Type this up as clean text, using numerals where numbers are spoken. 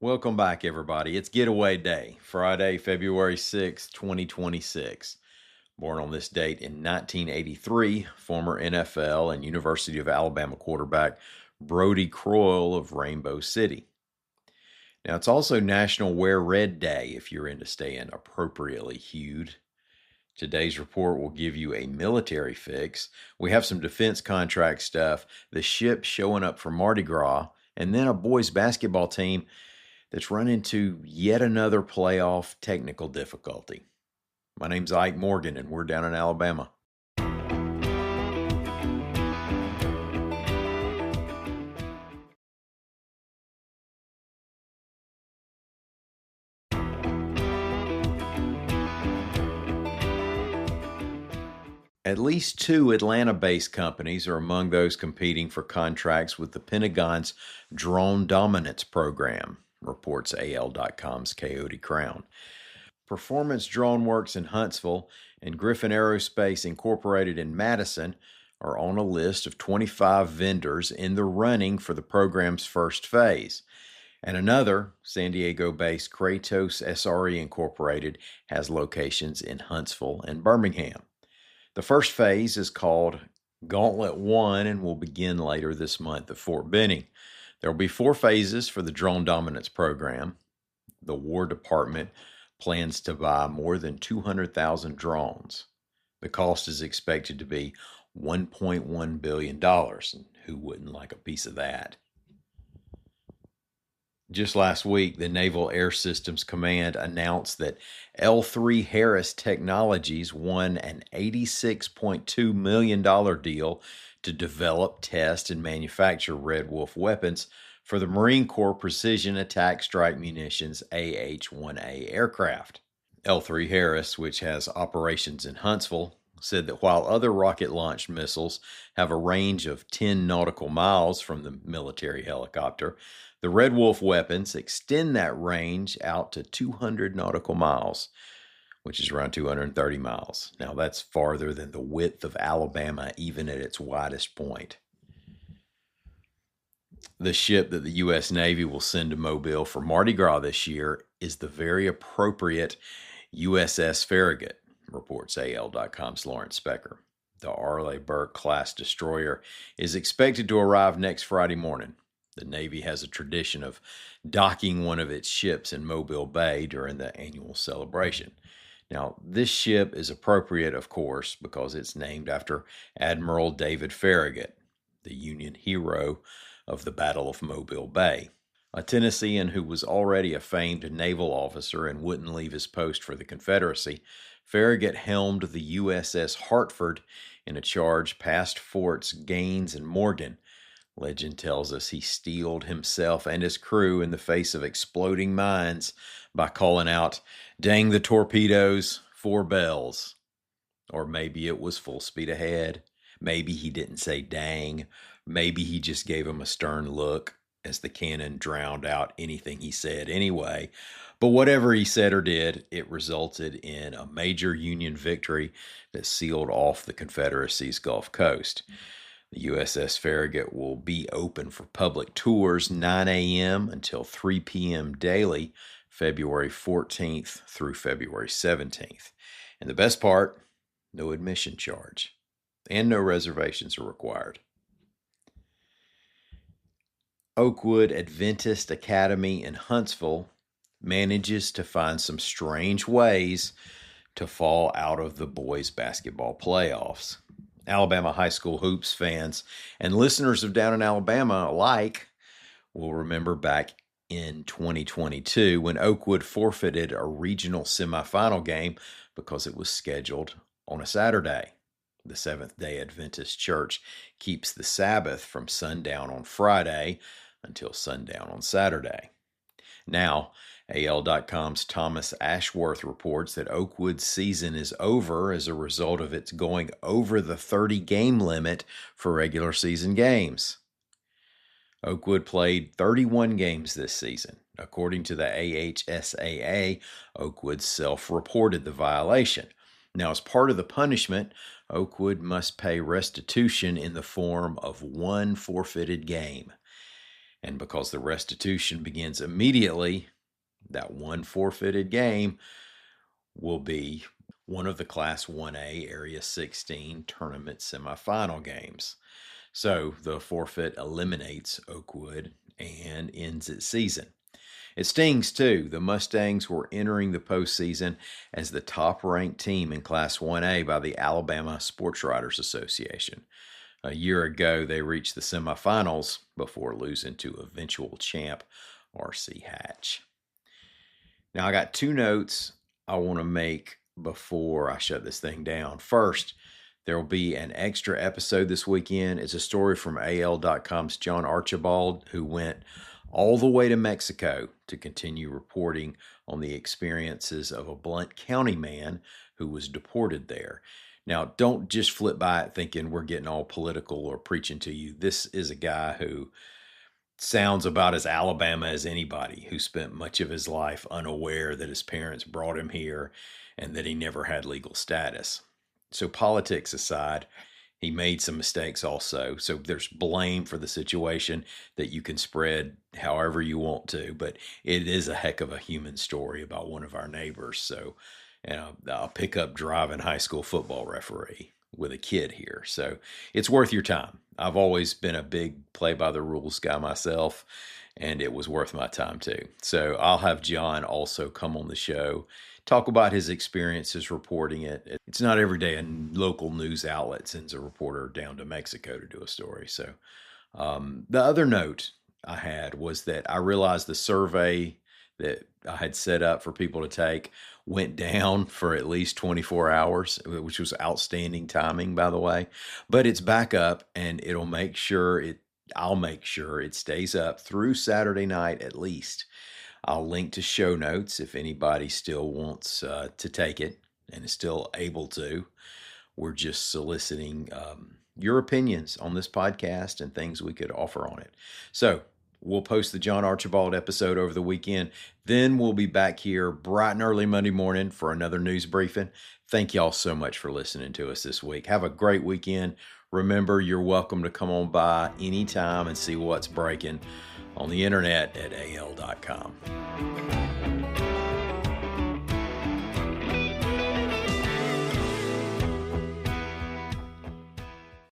Welcome back, everybody. It's Getaway Day, Friday, February 6th, 2026. Born on this date in 1983, former NFL and University of Alabama quarterback Brody Croyle of Rainbow City. Now, it's also National Wear Red Day if you're into staying appropriately hued. Today's report will give you a military fix. We have some defense contract stuff, the ship showing up for Mardi Gras, and then a boys basketball team that's run into yet another playoff technical difficulty. My name's Ike Morgan, and we're down in Alabama. At least two Atlanta-based companies are among those competing for contracts with the Pentagon's Drone Dominance Program, reports AL.com's Coyote Crown. Performance Drone Works in Huntsville and Griffin Aerospace Incorporated in Madison are on a list of 25 vendors in the running for the program's first phase. And another, San Diego-based Kratos SRE Incorporated, has locations in Huntsville and Birmingham. The first phase is called Gauntlet 1 and will begin later this month at Fort Benning. There will be 4 phases for the Drone Dominance Program. The War Department plans to buy more than 200,000 drones. The cost is expected to be $1.1 billion. And who wouldn't like a piece of that? Just last week, the Naval Air Systems Command announced that L3 Harris Technologies won an $86.2 million deal to develop, test, and manufacture Red Wolf weapons for the Marine Corps Precision Attack Strike Munitions AH-1A aircraft. L3 Harris, which has operations in Huntsville, said that while other rocket-launched missiles have a range of 10 nautical miles from the military helicopter, the Red Wolf weapons extend that range out to 200 nautical miles, which is around 230 miles. Now, that's farther than the width of Alabama, even at its widest point. The ship that the U.S. Navy will send to Mobile for Mardi Gras this year is the very appropriate USS Farragut, reports AL.com's Lawrence Specker. The Arleigh Burke-class destroyer is expected to arrive next Friday morning. The Navy has a tradition of docking one of its ships in Mobile Bay during the annual celebration. Now, this ship is appropriate, of course, because it's named after Admiral David Farragut, the Union hero of the Battle of Mobile Bay. A Tennessean who was already a famed naval officer and wouldn't leave his post for the Confederacy, Farragut helmed the USS Hartford in a charge past Forts Gaines and Morgan. Legend tells us he steeled himself and his crew in the face of exploding mines by calling out, "Dang the torpedoes, 4 bells." Or maybe it was full speed ahead. Maybe he didn't say dang. Maybe he just gave him a stern look as the cannon drowned out anything he said anyway. But whatever he said or did, it resulted in a major Union victory that sealed off the Confederacy's Gulf Coast. The USS Farragut will be open for public tours 9 a.m. until 3 p.m. daily, February 14th through February 17th. And the best part, no admission charge, and no reservations are required. Oakwood Adventist Academy in Huntsville manages to find some strange ways to fall out of the boys' basketball playoffs. Alabama high school hoops fans and listeners of Down in Alabama alike will remember back in 2022 when Oakwood forfeited a regional semifinal game because it was scheduled on a Saturday. The Seventh-day Adventist Church keeps the Sabbath from sundown on Friday until sundown on Saturday. Now, AL.com's Thomas Ashworth reports that Oakwood's season is over as a result of its going over the 30-game limit for regular season games. Oakwood played 31 games this season. According to the AHSAA, Oakwood self-reported the violation. Now, as part of the punishment, Oakwood must pay restitution in the form of 1 forfeited game. And because the restitution begins immediately, that one forfeited game will be one of the Class 1A Area 16 tournament semifinal games. So the forfeit eliminates Oakwood and ends its season. It stings too. The Mustangs were entering the postseason as the top ranked team in Class 1A by the Alabama Sports Writers Association. A year ago, they reached the semifinals before losing to eventual champ RC Hatch. Now, I got two notes I want to make before I shut this thing down. First, there will be an extra episode this weekend. It's a story from AL.com's John Archibald, who went all the way to Mexico to continue reporting on the experiences of a Blount County man who was deported there. Now, don't just flip by it thinking we're getting all political or preaching to you. This is a guy who sounds about as Alabama as anybody, who spent much of his life unaware that his parents brought him here and that he never had legal status. So politics aside, he made some mistakes also. So there's blame for the situation that you can spread however you want to, but it is a heck of a human story about one of our neighbors. So, a pickup driving high school football referee with a kid here. So it's worth your time. I've always been a big play by the rules guy myself, and it was worth my time too. So I'll have John also come on the show, talk about his experiences reporting it. It's not every day a local news outlet sends a reporter down to Mexico to do a story. So the other note I had was that I realized the survey that I had set up for people to take went down for at least 24 hours, which was outstanding timing, by the way. But it's back up, and I'll make sure it stays up through Saturday night at least. I'll link to show notes if anybody still wants to take it and is still able to. We're just soliciting your opinions on this podcast and things we could offer on it. So we'll post the John Archibald episode over the weekend. Then we'll be back here bright and early Monday morning for another news briefing. Thank y'all so much for listening to us this week. Have a great weekend. Remember, you're welcome to come on by anytime and see what's breaking on the internet at al.com.